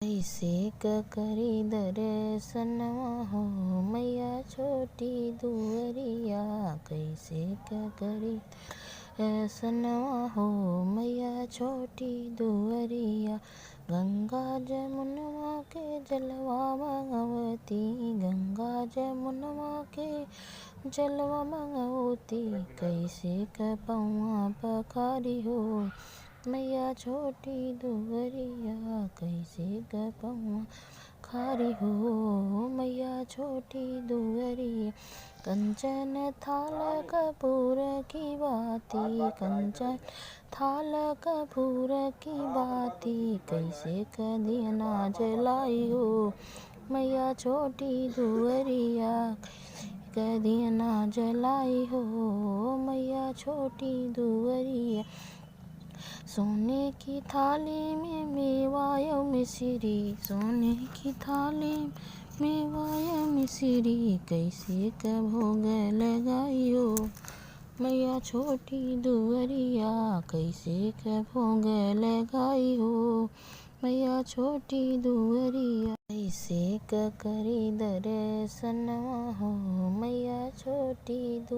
कैसे करी दर्शनवा हो मैया छोटी दुअरिया। कैसे करी दर्शनवा हो मैया छोटी दुअरिया। गंगा जमुनवा के जलवा मंगवती, गंगा जमुनवा के जलवा मंगवती। कैसे पौआ पखारी हो मैया छोटी दुअरिया। कैसे पौआ खारी हो मैया छोटी दुअरिया। कंचन थाल कपूर की बाती, कंचन थाल कपूर की बाती। कैसे दिया जलाई हो मैया छोटी दुअरिया। दिया जलाई हो मैया छोटी दुअरिया। सोने की थाली में मेवायो मिश्री, सोने की थाली में मेवायो मिश्री। कैसे भोग लगाई हो मैया छोटी दुअरिया। कैसे भोग लगाई हो मैया छोटी दुअरिया। कैसे करी दर्शनवा हो मैया छोटी दुअरिया।